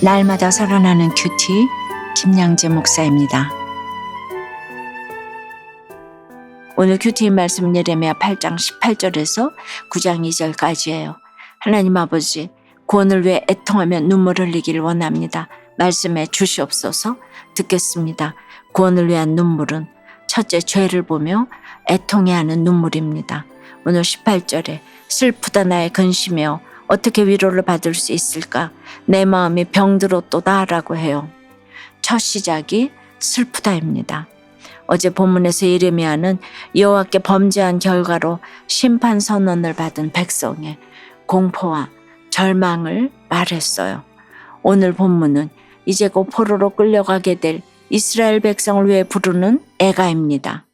날마다 살아나는 큐티 김양재 목사입니다. 오늘 큐티 말씀 예레미야 8장 18절에서 9장 2절까지예요. 하나님 아버지, 구원을 위해 애통하며 눈물 흘리기를 원합니다. 말씀해 주시옵소서. 듣겠습니다. 구원을 위한 눈물은 첫째, 죄를 보며 애통해야 하는 눈물입니다. 오늘 18절에 슬프다 나의 근심이여 어떻게 위로를 받을 수 있을까? 내 마음이 병들었도다 라고 해요. 첫 시작이 슬프다입니다. 어제 본문에서 예레미야는 여호와께 범죄한 결과로 심판 선언을 받은 백성의 공포와 절망을 말했어요. 오늘 본문은 이제 곧 포로로 끌려가게 될 이스라엘 백성을 위해 부르는 애가입니다.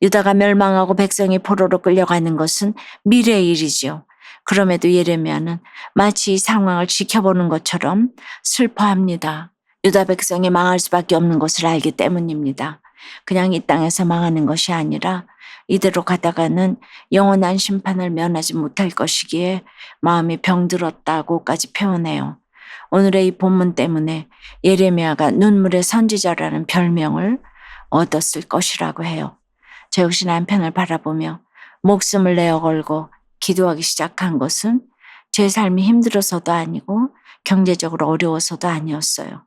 유다가 멸망하고 백성이 포로로 끌려가는 것은 미래의 일이지요. 그럼에도 예레미야는 마치 이 상황을 지켜보는 것처럼 슬퍼합니다. 유다 백성이 망할 수밖에 없는 것을 알기 때문입니다. 그냥 이 땅에서 망하는 것이 아니라 이대로 가다가는 영원한 심판을 면하지 못할 것이기에 마음이 병들었다고까지 표현해요. 오늘의 이 본문 때문에 예레미야가 눈물의 선지자라는 별명을 얻었을 것이라고 해요. 저 역시 남편을 바라보며 목숨을 내어 걸고 기도하기 시작한 것은 제 삶이 힘들어서도 아니고 경제적으로 어려워서도 아니었어요.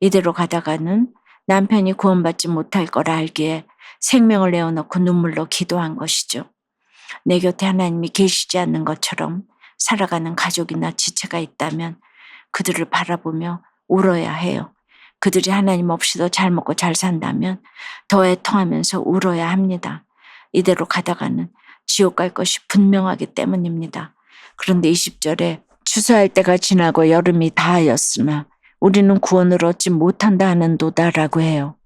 이대로 가다가는 남편이 구원받지 못할 걸 알기에 생명을 내어놓고 눈물로 기도한 것이죠. 내 곁에 하나님이 계시지 않는 것처럼 살아가는 가족이나 지체가 있다면 그들을 바라보며 울어야 해요. 그들이 하나님 없이도 잘 먹고 잘 산다면 더 애통하면서 울어야 합니다. 이대로 가다가는 지옥 갈 것이 분명하기 때문입니다. 그런데 20절에 추수할 때가 지나고 여름이 다하였으나 우리는 구원을 얻지 못한다 하는도다라고 해요.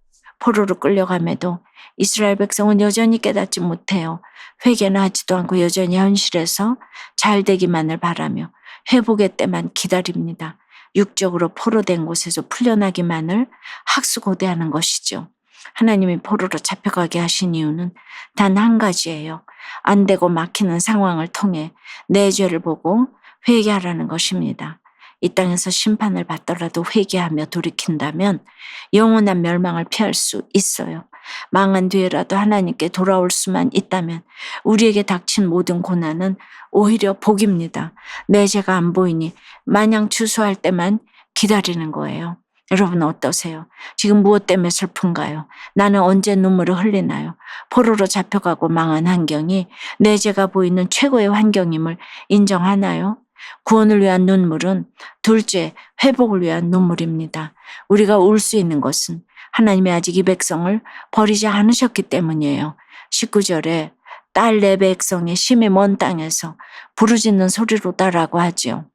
포로로 끌려감에도 이스라엘 백성은 여전히 깨닫지 못해요. 회개나 하지도 않고 여전히 현실에서 잘 되기만을 바라며 회복의 때만 기다립니다. 육적으로 포로된 곳에서 풀려나기만을 학수고대하는 것이죠. 하나님이 포로로 잡혀가게 하신 이유는 단 한 가지예요. 안 되고 막히는 상황을 통해 내 죄를 보고 회개하라는 것입니다. 이 땅에서 심판을 받더라도 회개하며 돌이킨다면 영원한 멸망을 피할 수 있어요. 망한 뒤에라도 하나님께 돌아올 수만 있다면 우리에게 닥친 모든 고난은 오히려 복입니다. 내 죄가 안 보이니 마냥 추수할 때만 기다리는 거예요. 여러분 어떠세요? 지금 무엇 때문에 슬픈가요? 나는 언제 눈물을 흘리나요? 포로로 잡혀가고 망한 환경이 내 죄가 보이는 최고의 환경임을 인정하나요? 구원을 위한 눈물은 둘째, 회복을 위한 눈물입니다. 우리가 울 수 있는 것은 하나님이 아직 이 백성을 버리지 않으셨기 때문이에요. 19절에 딸 내 백성의 심히 먼 땅에서 부르짖는 소리로다라고 하지요.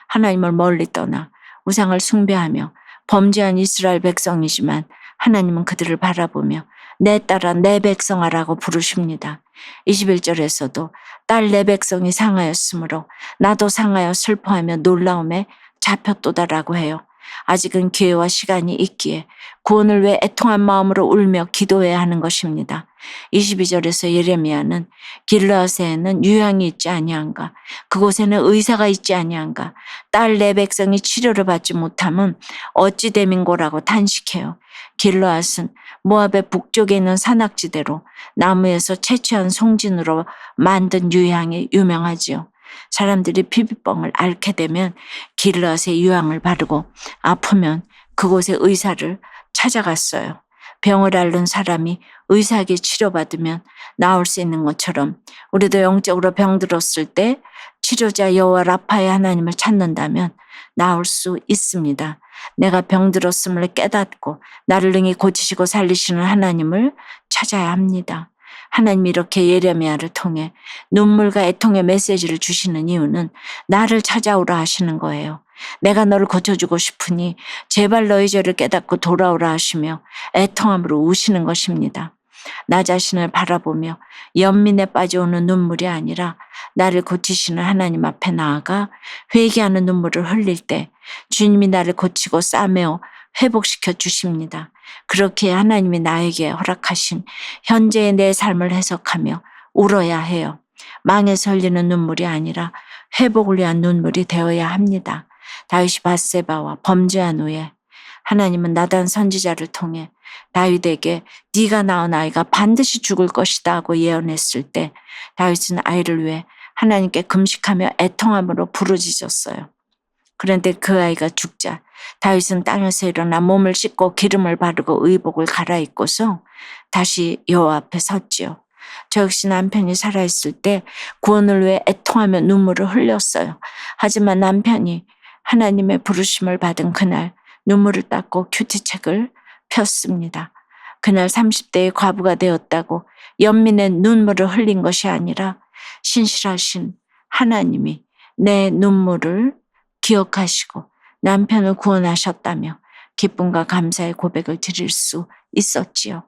하나님을 멀리 떠나 우상을 숭배하며 범죄한 이스라엘 백성이지만 하나님은 그들을 바라보며 내 딸아 내 백성아라고 부르십니다. 21절에서도 딸 내 백성이 상하였으므로 나도 상하여 슬퍼하며 놀라움에 잡혔도다라고 해요. 아직은 기회와 시간이 있기에 구원을 위해 애통한 마음으로 울며 기도해야 하는 것입니다. 22절에서 예레미야는 길르앗에는 유향이 있지 아니한가, 그곳에는 의사가 있지 아니한가, 딸 내 백성이 치료를 받지 못하면 어찌 됨인고라고 탄식해요. 길르앗은 모압의 북쪽에 있는 산악지대로 나무에서 채취한 송진으로 만든 유향이 유명하지요. 사람들이 피부병을 앓게 되면 길르앗의 유향을 바르고 아프면 그곳의 의사를 찾아갔어요. 병을 앓는 사람이 의사에게 치료받으면 나을 수 있는 것처럼 우리도 영적으로 병들었을 때 치료자 여호와 라파의 하나님을 찾는다면 나을 수 있습니다. 내가 병들었음을 깨닫고 나를 능히 고치시고 살리시는 하나님을 찾아야 합니다. 하나님이 이렇게 예레미야를 통해 눈물과 애통의 메시지를 주시는 이유는 나를 찾아오라 하시는 거예요. 내가 너를 고쳐주고 싶으니 제발 너희 죄를 깨닫고 돌아오라 하시며 애통함으로 우시는 것입니다. 나 자신을 바라보며 연민에 빠져오는 눈물이 아니라 나를 고치시는 하나님 앞에 나아가 회개하는 눈물을 흘릴 때 주님이 나를 고치고 싸매어 회복시켜 주십니다. 그렇게 하나님이 나에게 허락하신 현재의 내 삶을 해석하며 울어야 해요. 망해서 흘리는 눈물이 아니라 회복을 위한 눈물이 되어야 합니다. 다윗이 밧세바와 범죄한 후에 하나님은 나단 선지자를 통해 다윗에게 네가 낳은 아이가 반드시 죽을 것이다 하고 예언했을 때 다윗은 아이를 위해 하나님께 금식하며 애통함으로 부르짖었어요. 그런데 그 아이가 죽자 다윗은 땅에서 일어나 몸을 씻고 기름을 바르고 의복을 갈아입고서 다시 여호와 앞에 섰지요. 저 역시 남편이 살아있을 때 구원을 위해 애통하며 눈물을 흘렸어요. 하지만 남편이 하나님의 부르심을 받은 그날 눈물을 닦고 큐티책을 폈습니다. 그날 30대의 과부가 되었다고 연민의 눈물을 흘린 것이 아니라 신실하신 하나님이 내 눈물을 기억하시고 남편을 구원하셨다며 기쁨과 감사의 고백을 드릴 수 있었지요.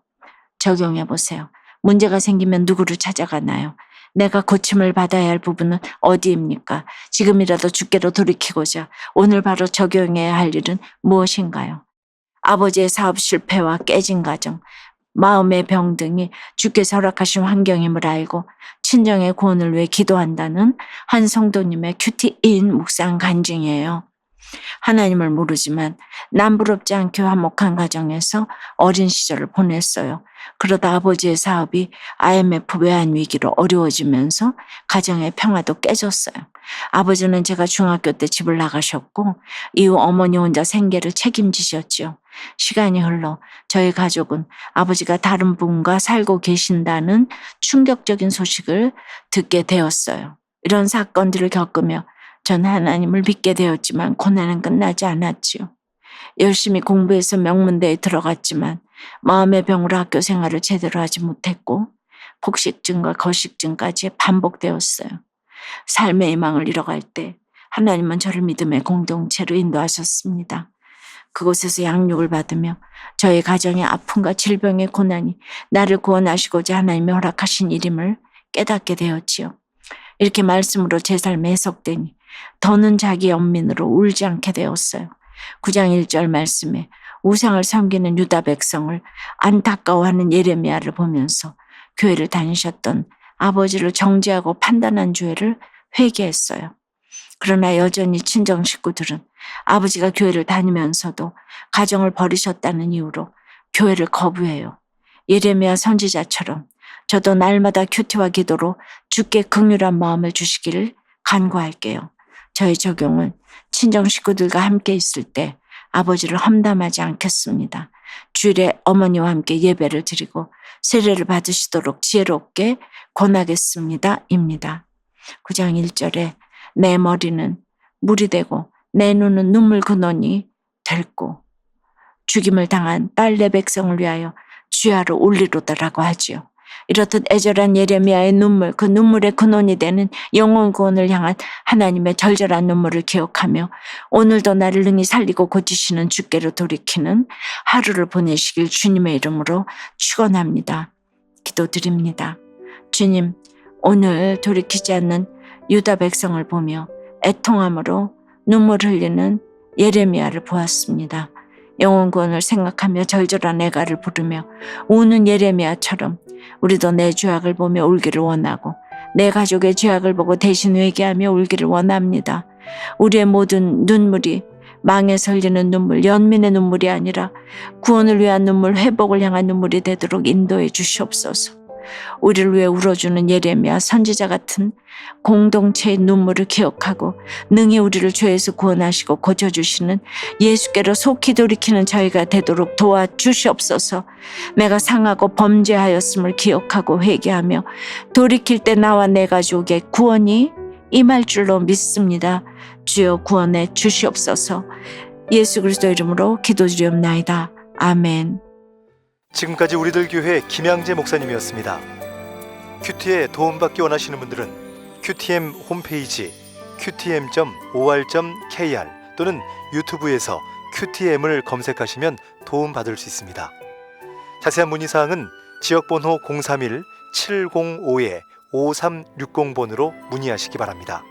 적용해 보세요. 문제가 생기면 누구를 찾아가나요? 내가 고침을 받아야 할 부분은 어디입니까? 지금이라도 주께로 돌이키고자 오늘 바로 적용해야 할 일은 무엇인가요? 아버지의 사업 실패와 깨진 가정, 마음의 병 등이 주께서 허락하신 환경임을 알고 친정의 구원을 위해 기도한다는 한 성도님의 큐티인 묵상 간증이에요. 하나님을 모르지만 남부럽지 않게 화목한 가정에서 어린 시절을 보냈어요. 그러다 아버지의 사업이 IMF 외환 위기로 어려워지면서 가정의 평화도 깨졌어요. 아버지는 제가 중학교 때 집을 나가셨고 이후 어머니 혼자 생계를 책임지셨죠. 시간이 흘러 저희 가족은 아버지가 다른 분과 살고 계신다는 충격적인 소식을 듣게 되었어요. 이런 사건들을 겪으며 전 하나님을 믿게 되었지만 고난은 끝나지 않았지요. 열심히 공부해서 명문대에 들어갔지만 마음의 병으로 학교 생활을 제대로 하지 못했고 폭식증과 거식증까지 반복되었어요. 삶의 희망을 잃어갈 때 하나님은 저를 믿음의 공동체로 인도하셨습니다. 그곳에서 양육을 받으며 저의 가정의 아픔과 질병의 고난이 나를 구원하시고자 하나님이 허락하신 일임을 깨닫게 되었지요. 이렇게 말씀으로 제 삶에 해석되니 더는 자기 연민으로 울지 않게 되었어요. 9장 1절 말씀에 우상을 섬기는 유다 백성을 안타까워하는 예레미야를 보면서 교회를 다니셨던 아버지를 정죄하고 판단한 죄를 회개했어요. 그러나 여전히 친정 식구들은 아버지가 교회를 다니면서도 가정을 버리셨다는 이유로 교회를 거부해요. 예레미야 선지자처럼 저도 날마다 큐티와 기도로 주께 긍휼한 마음을 주시기를 간구할게요. 저의 적용은 친정 식구들과 함께 있을 때 아버지를 험담하지 않겠습니다. 주일에 어머니와 함께 예배를 드리고 세례를 받으시도록 지혜롭게 권하겠습니다. 입니다. 9장 1절에 내 머리는 물이 되고 내 눈은 눈물 근원이 될고 죽임을 당한 딸 내 백성을 위하여 주야로 울리로다라고 하지요. 이렇듯 애절한 예레미야의 눈물, 그 눈물의 근원이 되는 영혼 구원을 향한 하나님의 절절한 눈물을 기억하며 오늘도 나를 능히 살리고 고치시는 주께로 돌이키는 하루를 보내시길 주님의 이름으로 축원합니다. 기도드립니다. 주님, 오늘 돌이키지 않는 유다 백성을 보며 애통함으로 눈물 흘리는 예레미야를 보았습니다. 영혼 구원을 생각하며 절절한 애가를 부르며 우는 예레미야처럼 우리도 내 죄악을 보며 울기를 원하고 내 가족의 죄악을 보고 대신 회개하며 울기를 원합니다. 우리의 모든 눈물이 망에서 흘리는 눈물, 연민의 눈물이 아니라 구원을 위한 눈물, 회복을 향한 눈물이 되도록 인도해 주시옵소서. 우리를 위해 울어주는 예레미야 선지자 같은 공동체의 눈물을 기억하고 능히 우리를 죄에서 구원하시고 고쳐주시는 예수께로 속히 돌이키는 저희가 되도록 도와주시옵소서. 내가 상하고 범죄하였음을 기억하고 회개하며 돌이킬 때 나와 내 가족의 구원이 임할 줄로 믿습니다. 주여 구원해 주시옵소서. 예수 그리스도 이름으로 기도드리옵나이다. 아멘. 지금까지 우리들 교회 김양재 목사님이었습니다. 큐티에 도움받기 원하시는 분들은 QTM 홈페이지 qtm.or.kr 또는 유튜브에서 QTM을 검색하시면 도움받을 수 있습니다. 자세한 문의사항은 지역번호 031-705-5360번으로 문의하시기 바랍니다.